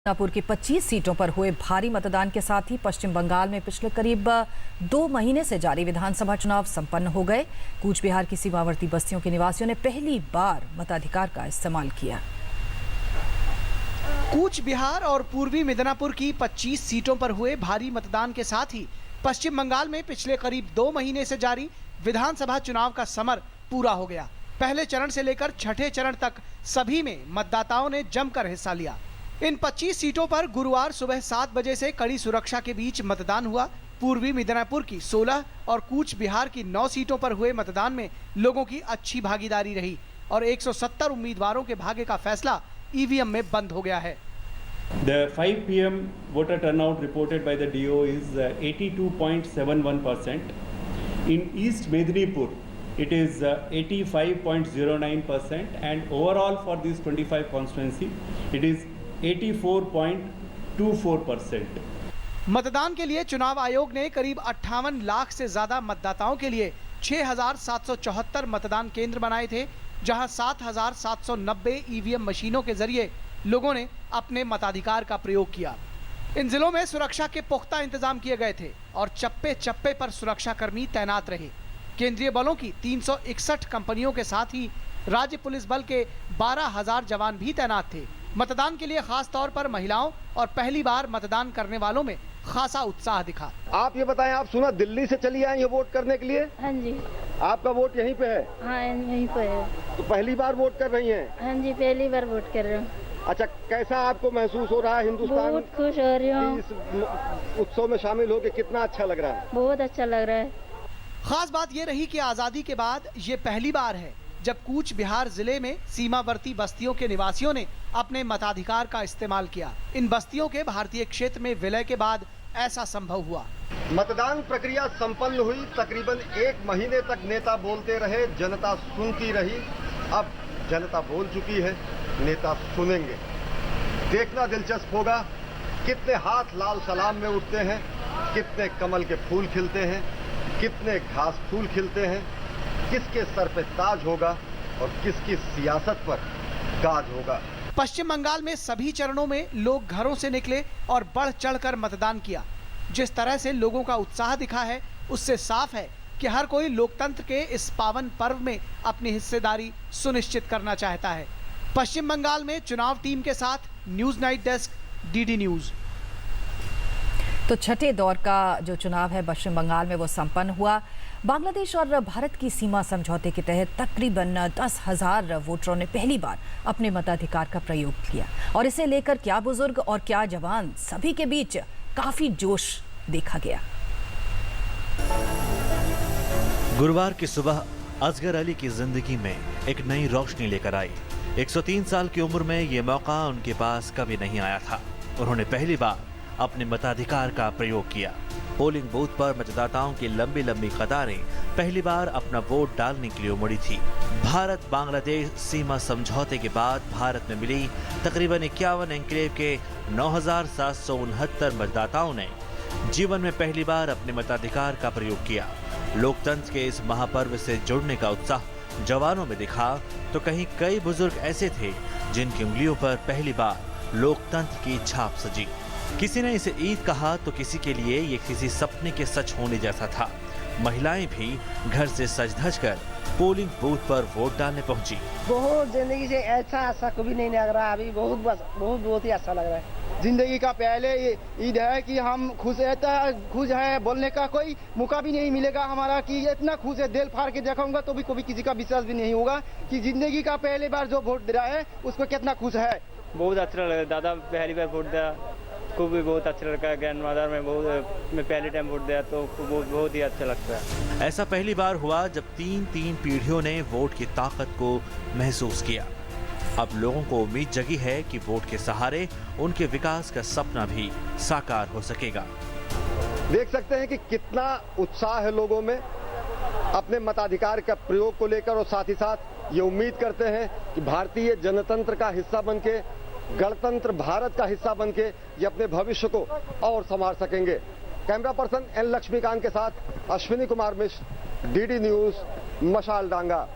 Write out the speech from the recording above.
मिदनापुर की 25 सीटों पर हुए भारी मतदान के साथ ही पश्चिम बंगाल में पिछले करीब 2 महीने से जारी विधानसभा चुनाव संपन्न हो गए। कूच बिहार की सीमावर्ती बस्तियों के निवासियों ने पहली बार मताधिकार का इस्तेमाल किया। कूच बिहार और पूर्वी मिदनापुर की 25 सीटों पर हुए भारी मतदान के साथ ही पश्चिम बंगाल में पिछले करीब 2 महीने से जारी विधानसभा चुनाव का समर पूरा हो गया। पहले चरण से लेकर छठे चरण तक सभी में मतदाताओं ने जमकर हिस्सा लिया। इन 25 सीटों पर गुरुवार सुबह 7 बजे से कड़ी सुरक्षा के बीच मतदान हुआ। पूर्वी मिदनापुर की 16 और कूच बिहार की 9 सीटों पर हुए मतदान में लोगों की अच्छी भागीदारी रही और 170 उम्मीदवारों के भाग्य का फैसला ईवीएम में बंद हो गया है। The 5 p.m. voter turnout reported by the DO is 82.71%. In East Medinipur, it is 85.09%, and overall for this 25 constituency, it is 84.24%. मतदान के लिए चुनाव आयोग ने करीब 58 लाख से ज्यादा मतदाताओं के लिए 6,774 मतदान केंद्र बनाए थे, जहां 7,790 ईवीएम मशीनों के जरिए लोगों ने अपने मताधिकार का प्रयोग किया। इन जिलों में सुरक्षा के पुख्ता इंतजाम किए गए थे और चप्पे चप्पे पर सुरक्षा कर्मी तैनात रहे। केंद्रीय बलों की 361 कंपनियों के साथ ही राज्य पुलिस बल के 12,000 जवान भी तैनात थे। मतदान के लिए खास तौर पर महिलाओं और पहली बार मतदान करने वालों में खासा उत्साह दिखा। आप ये बताएं, आप सुना दिल्ली से चली आई हैं वोट करने के लिए? हाँ जी। आपका वोट यहीं पे है? हाँ, यहीं पे है। तो पहली बार वोट कर रही हैं? हाँ जी, पहली बार वोट कर रहे हूँ। अच्छा, कैसा आपको महसूस हो रहा है? हिंदुस्तान बहुत खुश हो रही हूँ। इस उत्सव में शामिल होकर कितना अच्छा लग रहा है? बहुत अच्छा लग रहा है। खास बात ये रही कि आजादी के बाद ये पहली बार है जब कूच बिहार जिले में सीमावर्ती बस्तियों के निवासियों ने अपने मताधिकार का इस्तेमाल किया। इन बस्तियों के भारतीय क्षेत्र में विलय के बाद ऐसा संभव हुआ। मतदान प्रक्रिया संपन्न हुई। तकरीबन 1 महीने तक नेता बोलते रहे, जनता सुनती रही। अब जनता बोल चुकी है, नेता सुनेंगे। देखना दिलचस्प होगा कितने हाथ लाल सलाम में उठते हैं, कितने कमल के फूल खिलते हैं, कितने घास फूल खिलते हैं, किसके सर पे ताज होगा और किसकी सियासत पर गाज होगा। पश्चिम बंगाल में सभी चरणों में लोग घरों से निकले और बढ़ चढ़कर मतदान किया। जिस तरह से लोगों का उत्साह दिखा है, उससे साफ है कि हर कोई लोकतंत्र के इस पावन पर्व में अपनी हिस्सेदारी सुनिश्चित करना चाहता है। पश्चिम बंगाल में चुनाव टीम के साथ news night desk, DD news. तो छठे दौर का जो चुनाव है पश्चिम बंगाल में वो संपन्न हुआ। बांग्लादेश और भारत की सीमा समझौते के तहत तकरीबन 10,000 वोटरों ने पहली बार अपने मताधिकार का प्रयोग किया और इसे लेकर क्या बुजुर्ग और क्या जवान, सभी के बीच काफी जोश देखा गया। गुरुवार की सुबह असगर अली की जिंदगी में एक नई रोशनी लेकर आई। 103 साल की उम्र में ये मौका उनके पास कभी नहीं आया था। उन्होंने पहली बार अपने मताधिकार का प्रयोग किया। पोलिंग बूथ पर मतदाताओं की लंबी लंबी कतारें पहली बार अपना वोट डालने के लिए उमड़ी थी। भारत बांग्लादेश सीमा समझौते के बाद भारत में मिली तकरीबन 51 एन्क्लेव के 9,769 मतदाताओं ने जीवन में पहली बार अपने मताधिकार का प्रयोग किया। लोकतंत्र के इस महापर्व से जुड़ने का उत्साह जवानों में दिखा, तो कहीं कई बुजुर्ग ऐसे थे जिनकी उंगलियों पर पहली बार लोकतंत्र की छाप सजी। किसी ने इसे ईद कहा तो किसी के लिए ये किसी सपने के सच होने जैसा था। महिलाएं भी घर से सज धज कर पोलिंग बूथ पर वोट डालने पहुंची। बहुत जिंदगी से ऐसा कभी नहीं लग रहा। अभी बहुत ही अच्छा लग रहा है। जिंदगी का पहले ईद है कि हम खुश है। बोलने का कोई मौका भी नहीं मिलेगा हमारा कि इतना खुश है। दिल फाड़ के देखूंगा तो भी कभी किसी का विश्वास भी नहीं होगा कि जिंदगी का पहली बार जो वोट दे रहा है उसको कितना खुश है। बहुत अच्छा लगा। दादा पहली बार वोट दिया को भी बहुत अच्छा लगा। ग्रैंड मदर में मैं पहले टाइम वोट दिया तो बहुत ही अच्छा लगता है। ऐसा पहली बार हुआ जब 3 पीढ़ियों ने वोट की ताकत को महसूस किया। अब लोगों को उम्मीद जगी है कि वोट के सहारे उनके विकास का सपना भी साकार हो सकेगा। देख सकते हैं कि कितना उत्साह है लोगों में अपने मताधिकार का प्रयोग को लेकर, और साथ ही साथ ये उम्मीद करते हैं कि भारतीय जनतंत्र का हिस्सा बनके, गणतंत्र भारत का हिस्सा बनके ये अपने भविष्य को और संवार सकेंगे। कैमरा पर्सन एन लक्ष्मीकांत के साथ अश्विनी कुमार मिश्र, डीडी न्यूज, मशाल डांगा।